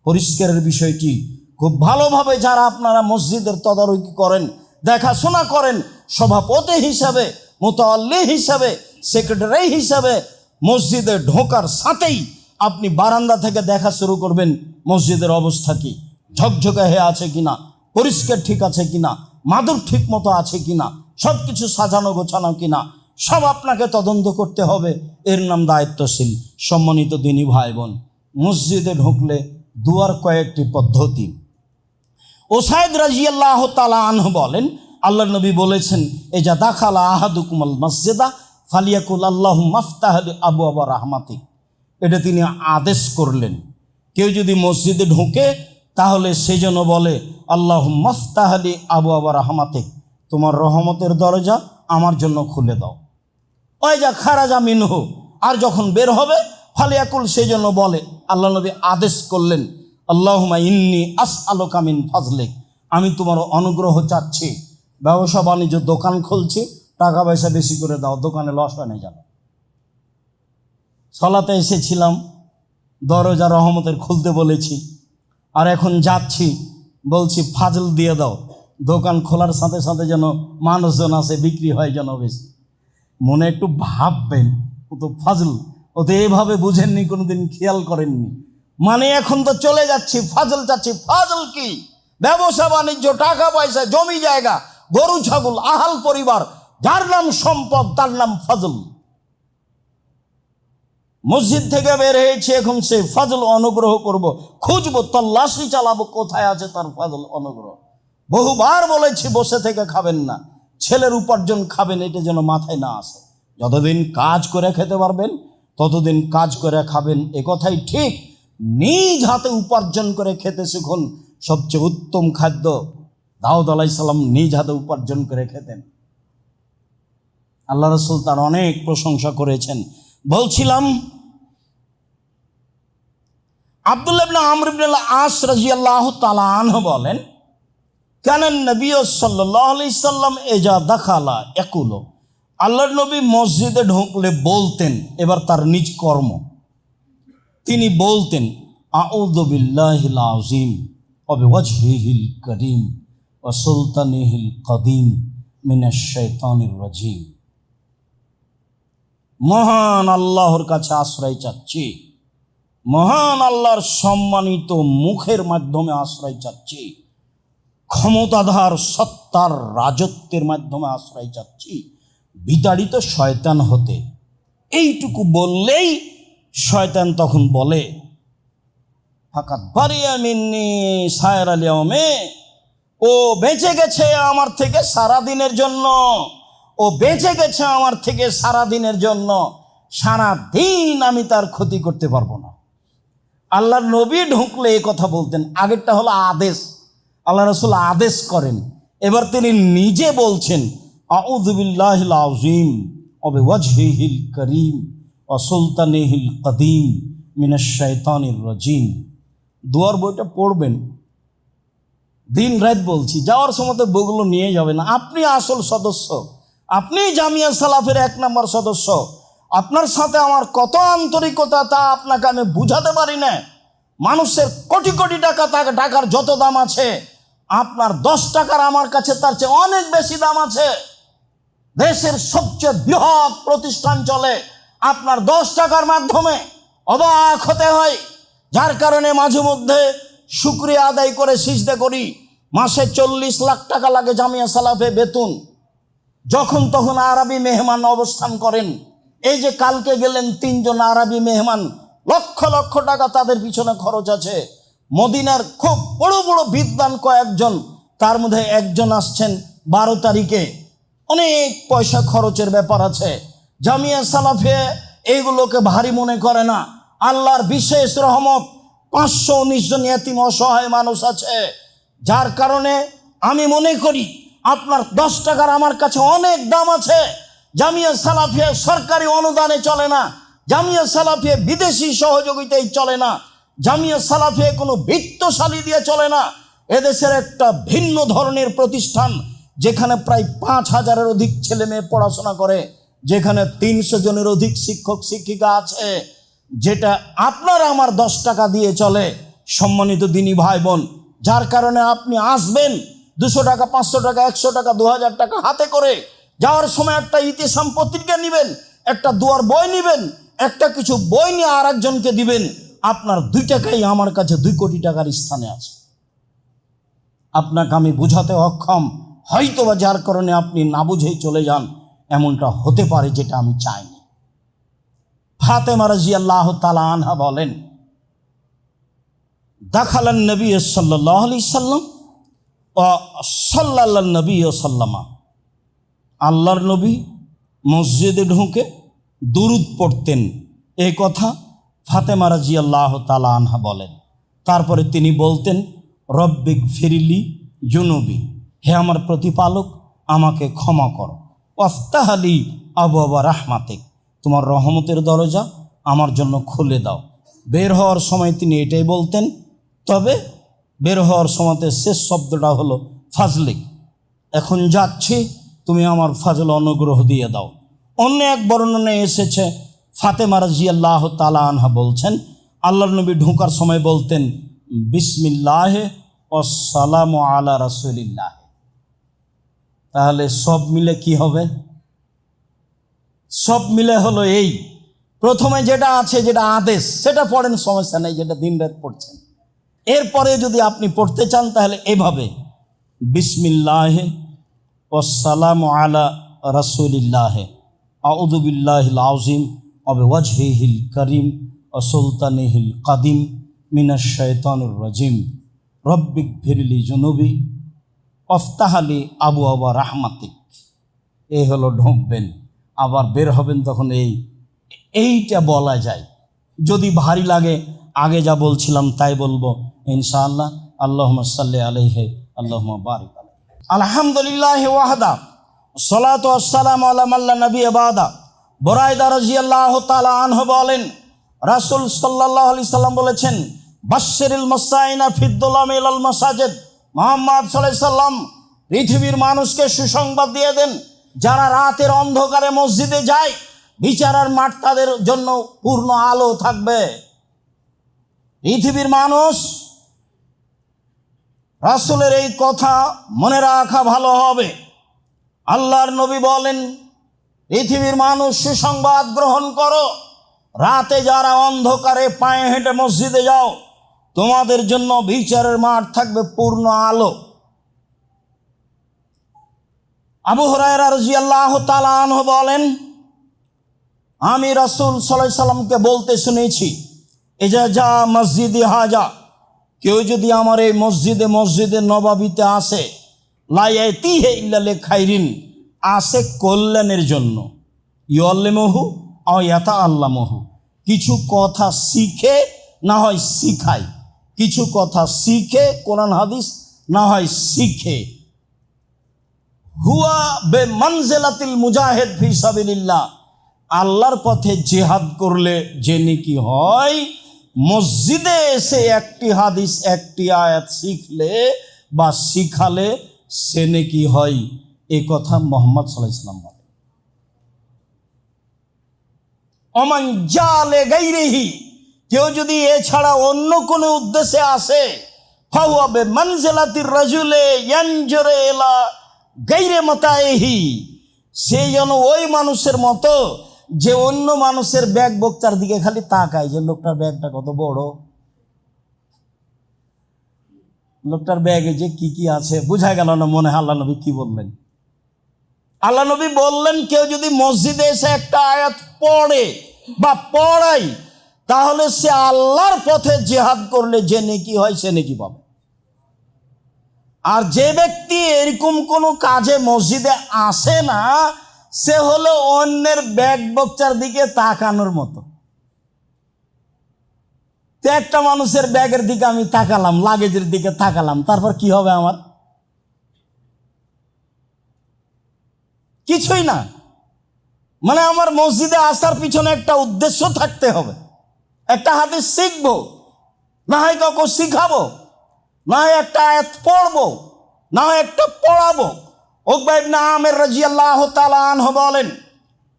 A: পরিষ্কারের বিষয়টি খুব ভালোভাবে যারা আপনারা মসজিদের তদারকি করেন, দেখাশোনা করেন, সভাপতি হিসাবে, মুতাল্লি হিসাবে, সেক্রেটারি হিসাবে, মসজিদে ঢোকার সাথেই আপনি বারান্দা থেকে দেখা শুরু করবেন মসজিদের অবস্থা কি, ঝকঝকে হয়ে আছে কিনা, পরিষ্কার ঠিক আছে কিনা, মাদুর ঠিক মতো আছে কিনা, সব কিছু সাজানো গোছানো কিনা, সব আপনাকে তদন্ত করতে হবে। এর নাম দায়িত্বশীল। সম্মানিত দিনী ভাই বোন, মসজিদে ঢুকলে দুয়ার কয়েকটি পদ্ধতি। ওসাইদ রাদিয়াল্লাহু তাআলা আনহু বলেন, আল্লাহ নবী বলেছেন, এজা দাখালা আহাদুকুমুল মসজিদা ফালিয়াকুল আল্লাহুম্মা আফতাহ লি আবওয়াবা রাহমাতিক। এটা তিনি আদেশ করলেন, কেউ যদি মসজিদে ঢোকে তাহলে সে যেন বলে আল্লাহুম্মা আফতাহ লি আবওয়াবা রাহমাতিক, তোমার রহমতের দরজা আমার জন্য খুলে দাও। ওই যা খারাজা মিনহু, আর যখন বের হবে ফালিয়াকুল, সেই জন্য বলে, আল্লাহ নবী আদেশ করলেন, আল্লাহুম্মা ইন্নী আসআলুকা মিন ফাজলিক, আমি তোমার অনুগ্রহ চাচ্ছি। ব্যবসা বাণিজ্য, দোকান খুলছি, টাকা পয়সা বেশি করে দাও, দোকানে লস হয় না যেন। সলাতে এসেছিলাম, দরজা রহমতের খুলতে বলেছি, আর এখন যাচ্ছি, বলছি ফাজল দিয়ে দাও, দোকান খোলার সাথে সাথে যেন মানুষজন আসে, বিক্রি হয় যেন বেশি। মনে একটু ভাববেন, ও তো ফাজল, ও তো এভাবে বুঝেননি, কোনোদিন খেয়াল করেননি। মানে এখন তো চলে যাচ্ছি, ফাজল চাচ্ছি। ফাজল কি? ব্যবসা বাণিজ্য, টাকা পয়সা, জমি জায়গা, গরু ছাগল, আহাল পরিবার, যার নাম সম্পদ তার নাম ফাজল। মসজিদ থেকে বের হয়েছে, এখন সে ফাজল অনুগ্রহ করব, খুঁজবো, তল্লাশি চালাবো, কোথায় আছে তার ফাজল অনুগ্রহ। বহুবার বলেছি বসে থেকে খাবেন না, ছেলের উপার্জন খাবেন, এটা যেন মাথায় না আসে। যতদিন কাজ করে খেতে পারবেন ততদিন কাজ করে খাবেন, এ কথাই ঠিক। নিজ হাতে উপার্জন করে খেতে শিখুন, সবচেয়ে উত্তম খাদ্য। দাউদ আলাইহিস সালাম নিজ হাতে উপার্জন করে খেতেন, আল্লাহ রাসূল তার অনেক প্রশংসা করেছেন। বলছিলাম, আব্দুল্লাহ ইবনে আমর ইবনে আস রাদিয়াল্লাহু তাআলা আনহু বলেন, কানান নবী সাল্লাল্লাহু আলাইহি সাল্লাম এজা দাখালা ইয়াকুলু, আল্লাহর নবী মসজিদে ঢুকলে বলতেন, এবার তার নিজ কর্ম, তিনি বলতেন, আউযু বিল্লাহিল আযীম ওয়া বিওয়াজহিহিল কারীম ওয়া সুলতানিহিল কাদীম মিনাশ শাইতানির রাজীম। মহান আল্লাহর কাছে আশ্রয় চাচ্ছি, মহান আল্লাহর সম্মানিত মুখের মাধ্যমে আশ্রয় চাচ্ছি, ক্ষমতাধার সত্তার রাজত্বের মাধ্যমে আশ্রয় চাচ্ছি বিতাড়িত শয়তান হতে। এইটুকু বললেই শয়তান তখন বলে, ফাকাত বারিয়া মিন্নি সায়রাল ইয়াউমে, ও বেঁচে গেছে আমার থেকে সারা দিনের জন্য, ও বেঁচে গেছে আমার থেকে সারা দিনের জন্য, সারা দিন আমি তার ক্ষতি করতে পারবো না। আল্লাহর নবী ঢুকলে এই কথা বলতেন। আগেরটা হলো আদেশ, আল্লাহ রাসূল আদেশ করেন, এবার তিনি নিজে বলছেন, আউযু বিল্লাহিল আযীম ওয়া বিওয়াজহিহিল কারীম ওয়া সুলতানিহিল কাদীম মিনাশ শাইতানির রাজীম। দুয়ার বইটা পড়বেন, দিন রাত বলছি, যাওয়ার সময় তো বইগুলো নিয়ে যাবেন। আপনি আসল সদস্য, আপনি জামিয়া সালাফের 1 নম্বর সদস্য, আপনার সাথে আমার কত আন্তরিকতা তা আপনাকে আমি বুঝাতে পারি না। মানুষের কোটি কোটি টাকার যত দাম আছে, আপনার 10 টাকার আমার কাছে তার চেয়ে অনেক বেশি দাম আছে। দেশের সবচেয়ে বৃহৎ প্রতিষ্ঠান চলে আপনার 10 টাকার মাধ্যমে। অবাক হতে হয়, যার কারণে মাঝে মধ্যে শুকরিয়া আদায় করে সিজদা করি। মাসে 40 লাখ টাকা লাগে জামিয়া সালাফে বেতন। যখন তখন আরবি মেহমান অবস্থান করেন। এই যে কালকে গেলেন 3 জন আরবি মেহমান, লক্ষ লক্ষ টাকা তাদের পিছনে খরচ আছে। মদিনার খুব বড় বড় বিদ্বান কয়েকজন, তার মধ্যে একজন আসছেন 12 তারিখে। অনেক পয়সা খরচের ব্যাপার আছে। জামিয়া সালাফে এইগুলোকে ভারী মনে করে না। আল্লাহর বিশেষ রহমত, 519 জন এতিম অসহায় মানুষ আছে। যার কারণে আমি মনে করি আপনার 10 টাকার আমার কাছে অনেক দাম আছে। জামিয়া সালাফিয়া সরকারি অনুদানে চলে না। জামিয়া সালাফিয়া বিদেশি সহযোগিতায় চলে না। জামিয়া সালাফিয়া কোনো বিত্তশালী দিয়ে চলে না। এদেশের একটা ভিন্ন ধরনের প্রতিষ্ঠান, যেখানে প্রায় 5000-এর অধিক ছেলে মেয়ে পড়াশোনা করে, যেখানে 300 জনের অধিক শিক্ষক শিক্ষিকা আছে, যেটা আপনার আমার 10 টাকা দিয়ে চলে। সম্মানিত দিনী ভাই বোন, যার কারণে আপনি আসবেন 200 টাকা, 500 টাকা, 100 টাকা, 2000 টাকা হাতে করে, যাওয়ার সময় একটা ইতিসাম পত্রিকা নেবেন, একটা দুয়ার বই নেবেন, একটা কিছু বই নিয়ে আর একজনকে দিবেন। আপনার 2 টাকাই আমার কাছে 2 কোটি টাকার স্থানে আছে। আপনাকে আমি বুঝাতে অক্ষম, হয়তোবা যার কারণে আপনি না বুঝেই চলে যান, এমনটা হতে পারে, যেটা আমি চাইনি। ফাতেমা রাদিয়াল্লাহু তাআলা আনহা বলেন, দাখালান নবী সাল্লাল্লাহু আলাইহি সাল্লাম ও সাল্লাল্লাহু নবী সাল্লামা, আল্লাহর নবী মসজিদে ঢুকে দুরুদ পড়তেন। এই কথা ফাতেমা রাদিয়াল্লাহু তাআলা আনহা বলেন। তারপরে তিনি বলতেন, রব্বিক ফিরিলি জুনুবি, হে আমার প্রতিপালক আমাকে ক্ষমা করো। ওয়াফতাহালি আবওয়াবা রাহমাতিক, তোমার রহমতের দরজা আমার জন্য খুলে দাও। বের হওয়ার সময় তিনি এটাই বলতেন। তবে বের হওয়ার সময়তে শেষ শব্দটা হলো ফাজলিক, এখন যাচ্ছি, তুমি আমার ফাজল অনুগ্রহ দিয়ে দাও। অন্য এক বর্ণনায় এসেছে, ফাতেমা রাদিয়াল্লাহু তাআলা আনহা বলছেন, আল্লাহর নবী ঢোকার সময় বলতেন, বিসমিল্লাহ ওয়াসসালামু আলা রাসূলিল্লাহ। তাহলে সব মিলে কি হবে? সব মিলে হলো এই, প্রথমে যেটা আছে, যেটা আদেশ, সেটা পড়েন, সমস্যা নেই, যেটা দিনরাত পড়ছেন। এরপরে যদি আপনি পড়তে চান তাহলে এভাবে, বিসমিল্লাহ ওয়াসসালামু আলা রাসূলিল্লাহ, আউযু বিল্লাহিল আযীম ওয়া বিওয়াজহিহিল কারীম ওয়া সুলতানিহিল কাদিম মিনাশ শাইতানির রাজিম, রব্বিক ফিরলি জুনুবি ওয়াফতাহলি আবওয়াবা রাহমাতিক। এই হলো ঢুকবেন, আবার বের হবেন তখন এইটা বলা যায়। যদি ভারী লাগে আগে যা বলছিলাম তাই বলবো ইনশাআল্লাহ। আল্লাহুম্মা সাল্লি আলাইহি আল্লাহুম্মা বারিক আলাইহি। আলহামদুলিল্লাহি ওয়াহদা, সালাতু ওয়াসসালামু আলা মান লা নাবিয়্যা বাদা। বুরায়দা রাদিয়াল্লাহু তাআলা আনহু বলেন, রাসূল সাল্লাল্লাহু আলাইহি সাল্লাম বলেছেন, বাশশিরিল মুসাইনা ফিদ-দুলামি ইলাল মাসাজিদ। মুহাম্মদ সাল্লাল্লাহু আলাইহি সাল্লাম পৃথিবীর মানুষকে সুসংবাদ দিয়ে দেন, যারা রাতের অন্ধকারে মসজিদে যায়, বিচারের মাঠ তাদের জন্য পূর্ণ আলো থাকবে। পৃথিবীর মানুষ, রাসূলের এই কথা মনে রাখা ভালো হবে। আল্লাহর নবী বলেন, পৃথিবীর মানুষ সুসংবাদ গ্রহণ করো, রাতে যারা অন্ধকারে পায়ে হেঁটে মসজিদে যাও, তোমাদের জন্য বিচারের মাঠ থাকবে পূর্ণ আলো। আবু হুরায়রা রাদিয়াল্লাহু তাআলা আনহু বলেন, আমি রাসূল সাল্লাল্লাহু আলাইহি সাল্লামকে বলতে শুনেছি, এজা যা মসজিদে হাজা, কেউ যদি আমার এই মসজিদে নববীতে আসে, লা ইয়াতিহি ইল্লা লিখাইরিন, আসে কল্যাণের জন্য, ইউআল্লিমুহু আও ইয়াতাআল্লামুহু, কিছু কথা শিখে না হয় শিখায়, কিছু কথা শিখে কোরআন হাদিস না হয় শিখে। হুয়া বে মানজিলাতিল মুজাহিদ ফি সাবিলিল্লাহ, আল্লাহর পথে জিহাদ করলে যে নেকি হয়, মসজিদে এসে একটি হাদিস একটি আয়াত শিখলে বা শিখালে সে নেকি হয়। এ কথা মুহাম্মদ সাল্লাল্লাহু আলাইহি ওয়াসাল্লাম বলেন। অমান জালে গাইরিহি, কেউ যদি এছাড়া অন্য কোনো উদ্দেশ্যে আসে, ফাহুয়া বিমানজিলাতির রাজুলে ইয়ানজুরু ইলা গাইরি মাতাইহি, সে যেন ওই মানুষের মতো যে অন্য মানুষের ব্যাগ বক্তার দিকে খালি তাকায়, যে লোকটার ব্যাগটা কত বড়, লোকটার ব্যাগে যে কি কি আছে। বোঝা গেল না মনে হয় আল্লাহ নবী কি বললেন? আল্লাহ নবী বললেন, কেউ যদি মসজিদে এসে একটা আয়াত পড়ে বা পড়াই, তাহলে সে আল্লাহর পথে জিহাদ করলে যে নেকি হয় সে নেকি পাবে। আর যে ব্যক্তি এরকম কোনো কাজে মসজিদে আসে না, সে হলো অন্যের ব্যাগ বক্তার দিকে তাকানোর মতো। তো একটা মানুষের ব্যাগের দিকে আমি তাকালাম, লাগেজের দিকে তাকালাম, তারপর কি হবে আমার? কিছুই না। মানে আমার মসজিদে আসার পিছনে একটা উদ্দেশ্য থাকতে হবে। একটা হাদিস শিখবো, না হয় কাউকে শিখাবো, না হয় একটা আয়াত পড়বো, না হয় একটা পড়াবো। উকবা ইবনে আমির রাদিয়াল্লাহু তাআলা আনহু বলেন,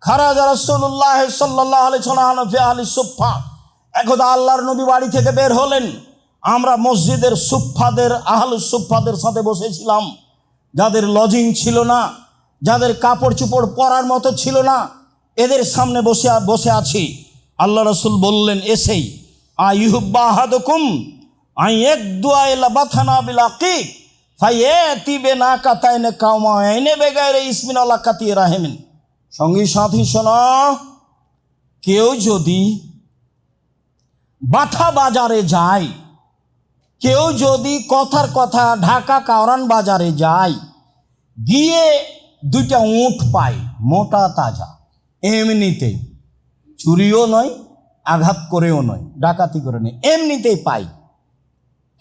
A: খারাজা রাসূলুল্লাহ সাল্লাল্লাহু আলাইহি ওয়াসাল্লাম ফি আহলি সুফফা, একদা আল্লাহর নবী বাড়ি থেকে বের হলেন, আমরা মসজিদের সুফফাদের, আহলুস সুফফাদের সাথে বসেছিলাম, যাদের লজিং ছিল না, যাদের কাপড় চোপড় পরার মতো ছিল না, এদের সামনে বসে আছি। আল্লাহ রাসূল বললেন এসেই, আইয়ুহব্বা আহাদুকুম আই ইয়াকদুআ ইলা বাথানা বিল আকিক ফায়াতি বিনাকাতাইন কাওমাইনে বেগাইরে ইসমিন আল্লাহ কাতি রাহিমিন। সঙ্গী সাথী শোনো, কেউ যদি বাথা বাজারে যায়, কেউ যদি কথার কথা ঢাকা কাওরান বাজারে যায়, গিয়ে দুইটা উট পায়, মোটা তাজা, এমনিতেই, চুরিও নয়, আঘাত করেও নয়, ডাকাতি করে নয়, এমনিতেই পাই,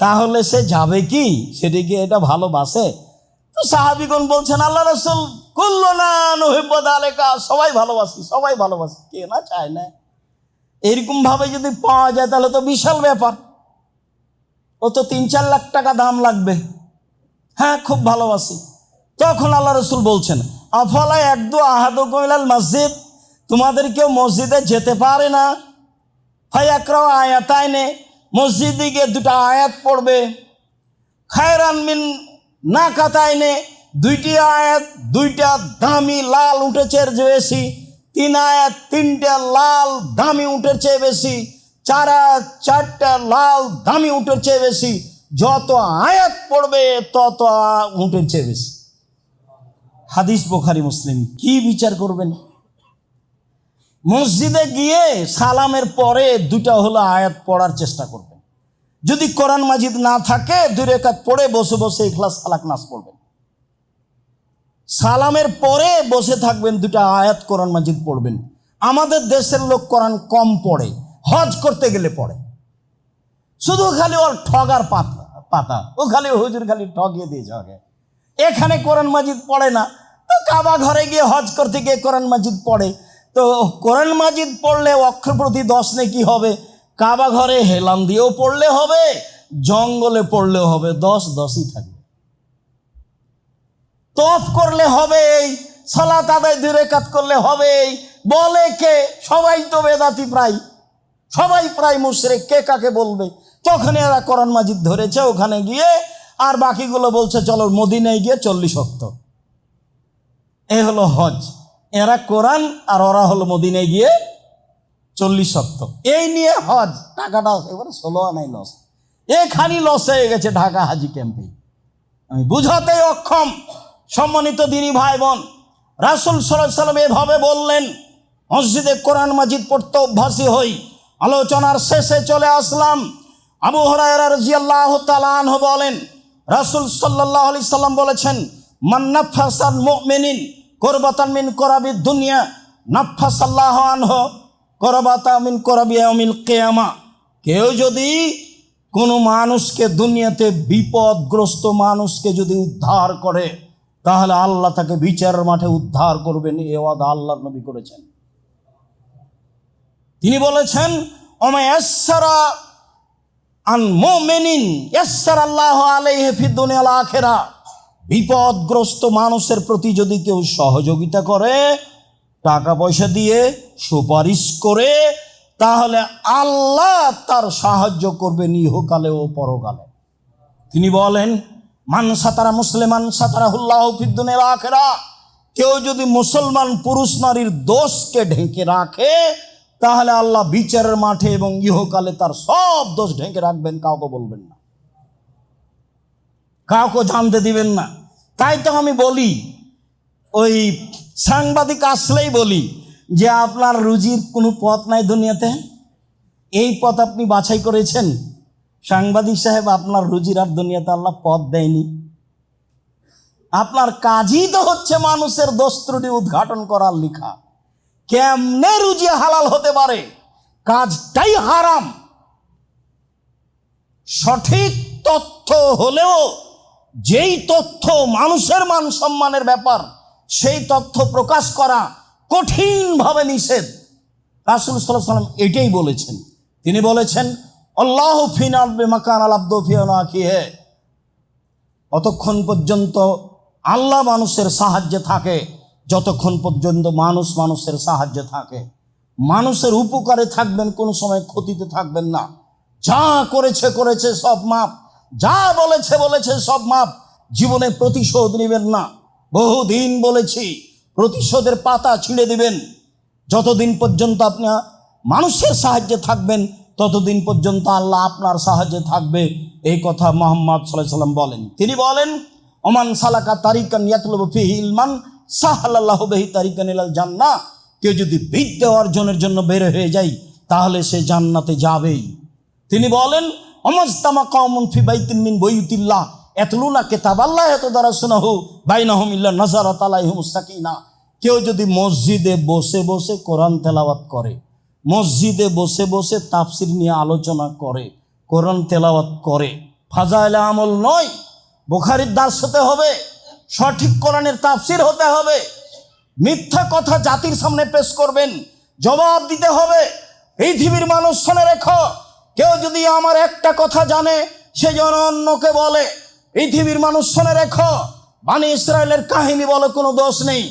A: তাহলে সে যাবে কি? সেদিকে এটা ভালোবাসে? তো সাহাবীগণ বলছেন, আল্লাহ রাসূল কুল্লুনা নুহিব্বু যালিকা, সবাই ভালোবাসি, সবাই ভালোবাসি, কে না চায় না? এরকম ভাবে যদি পাওয়া যায় তাহলে তো বিশাল ব্যাপার, ও তো 3-4 লাখ টাকা দাম লাগবে। হ্যাঁ, খুব ভালোবাসি। তখন আল্লাহ রাসূল বলছেন, আফালা ইয়াকদু আহাদুকুম ইলাল মসজিদ, তোমাদের কেউ মসজিদে যেতে পারে না, ফায়াকরা আয়াতাইনে, মসজিদে গিয়ে দুটা আয়াত পড়বে, খায়রান মিন নাকাতাইনে, দুইটি আয়াত দুইটা দামি লাল উটের চেয়ে বেশি, 3 আয়াত 3টা লাল দামি উটের চেয়ে বেশি, 4 আয়াত 4টা লাল দামি উটের চেয়ে বেশি, যত আয়াত পড়বে তত উটের চেয়ে বেশি। হাদিস বুখারী মুসলিম। কি বিচার করবেন? মসজিদে গিয়ে সালামের পরে দুটা হলো আয়াত পড়ার চেষ্টা করবেন। যদি কোরআন মাজিদ না থাকে 2 রাকাত পড়ে বসে বসে ইখলাস ফালাক নাস পড়বেন। সালামের পরে বসে থাকবেন, দুটা আয়াত কোরআন মাজিদ পড়বেন। আমাদের দেশের লোক কোরআন কম পড়ে, হজ করতে গেলে পড়ে, শুধু খালি ওর ঠগার পাতা, ও খালি হুজুর খালি ঠগিয়ে দিয়ে যাবে, এখানে কোরআন মাজিদ পড়ে না। তো কাবা ঘরে গিয়ে হজ করতে গিয়ে কোরআন মাজিদ পড়ে, তো কোরআন মাজিদ পড়লে অক্ষর প্রতি 10 নেকি হবে, কাবা ঘরে হেলান দিয়েও পড়লে হবে, জঙ্গলে পড়লেও হবে, 10-10ই থাকবে। তফ করলে হবে, সালাত আদায় 2 রাকাত করলে হবে, বলে কে? সবাই তো বেদাতি, সবাই প্রায় মুশরিক, কে কাকে বলবে? তখন এরা কোরআন মাজিদ ধরেছে ওখানে গিয়ে, আর বাকিগুলো বলছে চলো মদিনায় গিয়ে 40 ওয়াক্ত। এই হলো হজ। এরা কোরআন আর ওরা হলো মদিনায় গিয়ে 40 ওয়াক্ত। এই নিয়ে হজ, টাকাটা এবারে 16 আনাই লস, এখানি লস হয়ে গেছে ঢাকা হাজি ক্যাম্পে। আমি বুঝাতে অক্ষম। সম্মানিত দিনী ভাই বোন, রাসূল সাল্লাল্লাহু আলাইহি ওয়াসাল্লাম এভাবে বললেন, মসজিদে কোরআন মাজিদ পড়তে অভ্যাসী হই। আলোচনার শেষে চলে আসলাম। আবু হুরায়রা রাদিয়াল্লাহু তাআলা আনহু বলেন, রাসূল সাল্লাল্লাহু আলাইহি সাল্লাম বলেছেন, মান নাফাসাল মুমিনিন কুরবাতান মিন কুরাবিদ দুনিয়া নাফাসাল্লাহু আনহু কুরবাতান মিন কুরাবি ইয়াউমিল কিয়ামা। কেউ যদি কোনো মানুষকে, দুনিয়াতে বিপদগ্রস্ত মানুষকে যদি উদ্ধার করে, তাহলে আল্লাহ তাকে বিচারের মাঠে উদ্ধার করবেন। এ ওয়াদা আল্লাহর নবী করেছেন। তিনি বলেছেন, ওমা ইয়াসসারা আন মুমিনিন ইয়াসসারাল্লাহু আলাইহি ফিদ দুনিয়া ওয়াল আখিরা। বিপদগ্রস্ত মানুষের প্রতি যদি কেউ সহযোগিতা করে, টাকা পয়সা দিয়ে সুপারিশ করে, তাহলে আল্লাহ তার সাহায্য করবেন ইহকালে ও পরকালে। তিনি বলেন, মান সাতারা মুসলিমান সাতারাহুল্লাহু ফিদ দুনিয়া ওয়াল আখিরাহ। কেউ যদি মুসলমান পুরুষ নারীর দোষকে ঢেকে রাখে, তাহলে আল্লাহ বিচারের মাঠে এবং ইহকালে তার সব দোষ ঢেকে রাখবেন, কাউকে বলবেন না, কাউকে জানতে দিবেন না। তাই তো আমি বলি, ওই সাংবাদিক আসলেই বলি যে আপনার রুজির কোনো পথ নাই দুনিয়াতে, এই পথ আপনি বাছাই করেছেন। সাংবাদিক সাহেব, আপনার রুজির আর দুনিয়াতে আল্লাহ পথ দেয়নি। আপনার কাজই তো হচ্ছে মানুষের দোষ ত্রুটি উদ্ঘাটন করার লেখা। কেমনে রুজি হালাল হতে পারে, কাজটাই হারাম। সঠিক তথ্য হলেও যেই তথ্য মানুষের মান সম্মানের ব্যাপার, সেই তথ্য প্রকাশ করা কঠিনভাবে নিষেধ। রাসূল সাল্লাল্লাহু আলাইহি ওয়াসাল্লাম এটাই বলেছেন। তিনি বলেছেন, আল্লাহু ফিনাল বিমাকান আল আব্দু ফিনা আখিহি। অতক্ষণ পর্যন্ত আল্লাহ মানুষের সাহায্যে থাকে যতক্ষণ পর্যন্ত মানুষ মানুষের সাহায্যে থাকে। মানুষের উপকারে থাকবেন, কোনো সময় ক্ষতিতে থাকবেন না। যা করেছে করেছে, সব মাপ। যা বলেছে বলেছে, সব মাপ। জীবনে প্রতিশোধ নেবেন না। বহুদিন বলেছি, প্রতিশোধের পাতা ছিঁড়ে দিবেন। যতদিন পর্যন্ত আপনি মানুষের সাহায্যে থাকবেন, ততদিন পর্যন্ত আল্লাহ আপনার সাহায্যে থাকবে। এই কথা মুহাম্মদ সাল্লাল্লাহু আলাইহি ওয়াসাল্লাম বলেন। তিনি বলেন, ওমান সালাকা তারিকান ইয়াতলুবু ফিহি ইলমান সাহালাল্লাহু বিহি তারিকান ইলাল জান্নাহ। কেউ যদি বিদ্যা অর্জনের জন্য বের হয়ে যায়, তাহলে সে জান্নাতে যাবেই। তিনি বলেন, অমাজতামা কওমুন ফি বাইতিন মিন বুয়ুতিল্লাহ ইয়াতলুনা কিতাবাল্লাহ ইয়াতাদারাসুনাহু বাইনাহুম ইল্লা নাযারাত আলাইহিমুস সাকিনা। কেউ যদি মসজিদে বসে বসে কোরআন তেলাওয়াত করে, মসজিদে বসে বসে তাফসির নিয়ে আলোচনা করে, কোরআন তেলাওয়াত করে, ফাজাইলে আমল নয়। বুখারীর দার্স হতে হবে, সঠিক কোরআনের তাফসির হতে হবে। মিথ্যা কথা জাতির সামনে পেশ করবেন, জবাব দিতে হবে। পৃথিবীর মানুষ শুনে রেখো, কেউ যদি আমার একটা কথা জানে, সে যেন অন্যকে বলে। পৃথিবীর মানুষ শুনে রেখো, বনি ইসরায়েলের কাহিনী বলে কোনো দোষ নেই।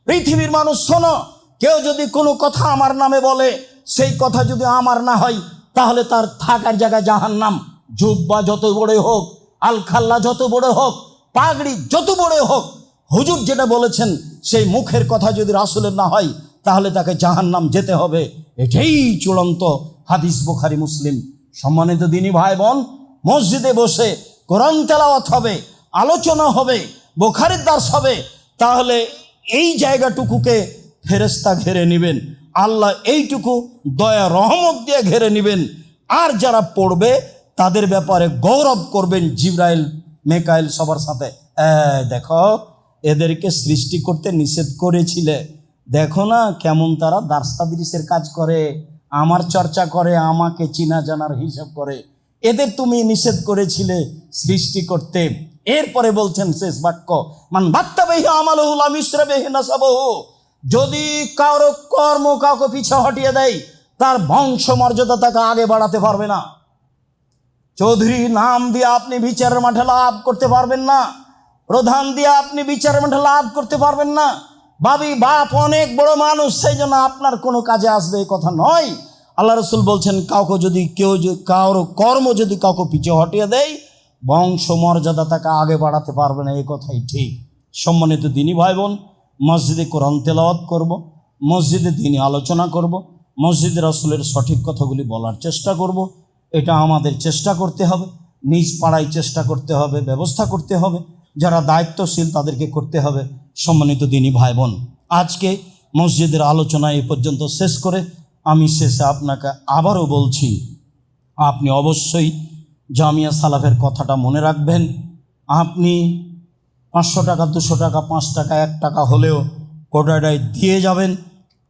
A: পৃথিবীর মানুষ শোনো, কেউ যদি কোনো কথা আমার নামে বলে, সেই কথা যদি আমার না হয়, তাহলে তার থাকার জায়গায় জাহান্নাম। জুব্বা যত বড় হোক, আলখাল্লা যত বড় হোক, পাগড়ি যত বড় হোক, হুজুর যেটা বলেছেন সেই মুখের কথা যদি রাসূলের না হয়, তাহলে তাকে জাহান্নাম যেতে হবে। এটাই চূড়ান্ত হাদিস, বুখারী মুসলিম। সম্মানিত দিনী ভাই বোন, মসজিদে বসে কোরআন তেলাওয়াত হবে, আলোচনা হবে, বুখারীর দার্স হবে, তাহলে এই জায়গাটুকুকে ফেরেশতা ঘিরে নেবেন। আল্লাহ এইটুকু দয়া রহমত দিয়ে ঘিরে নেবেন। আর যারা পড়বে তাদের ব্যাপারে গৌরব করবেন জিবরাইল, মেকাইল সবার সাথে। দেখো, এদেরকে সৃষ্টি করতে নিষেধ করেছিলে, দেখো না কেমন তারা দার্স তাদরিসের কাজ করে, আমার চর্চা করে, আমাকে চিনা জানার হিসাব করে। এদের তুমি নিষেধ করেছিলে সৃষ্টি করতে। এরপরে বলছেন শেষ বাক্য, মান বাত্তাবিহি আমালুহু লাম ইসরাবিহি নাসাবুহু। যদি কারো কর্ম কাউকে পিছে হটিয়ে দেয়, তার বংশ মর্যাদা তাকে আগে বাড়াতে পারবে না। চৌধুরী নাম দিয়ে আপনি বিচারের মাঠে লাভ করতে পারবেন না। প্রধান দিয়ে আপনি বিচারের মাঠে লাভ করতে পারবেন না। ভাবি বাপ অনেক বড় মানুষ, সেই জন্য আপনার কোনো কাজে আসবে এই কথা নয়। আল্লাহ রাসূল বলছেন, কাউকে যদি কারো কর্ম যদি কাউকে পিছে হটিয়ে দেয়, বংশ মর্যাদা তাকে আগে বাড়াতে পারবে না। এই কথাই ঠিক। সম্মানিত দিনী ভাই বোন, মসজিদে কোরআন তেলাওয়াত করব, মসজিদে দিনী আলোচনা করব, মসজিদে রাসূলের সঠিক কথাগুলি বলার চেষ্টা করব। এটা আমাদের চেষ্টা করতে হবে, নিজ পাড়ায় চেষ্টা করতে হবে, ব্যবস্থা করতে হবে। যারা দায়িত্বশীল তাদেরকে করতে হবে। সম্মানিত দিনী ভাই বোন, আজকে মসজিদের আলোচনা এ পর্যন্ত শেষ করে আমি শেষে আপনাকে আবারও বলছি, আপনি অবশ্যই জামিয়া সালাফের কথাটা মনে রাখবেন। আপনি 500 টাকা, 200 টাকা, 5 টাকা, 1 টাকা হলেও কোটাটায় দিয়ে যাবেন।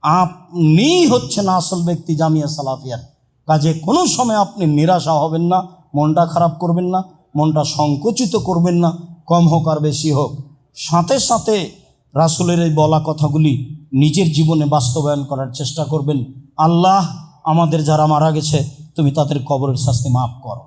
A: আপনি হচ্ছেন আসল ব্যক্তি জামিয়া সালাফিয়ার। কাজে কোনো সময় আপনি নিরাশা হবেন না, মনটা খারাপ করবেন না, মনটা সংকুচিত করবেন না, কম হোক আর বেশি হোক। সাথে সাথে রাসূলের এই বলা কথাগুলি নিজের জীবনে বাস্তবায়ন করার চেষ্টা করবেন। আল্লাহ আমাদের যারা মারা গেছে, তুমি তাদের কবরের শাস্তি মাফ করো।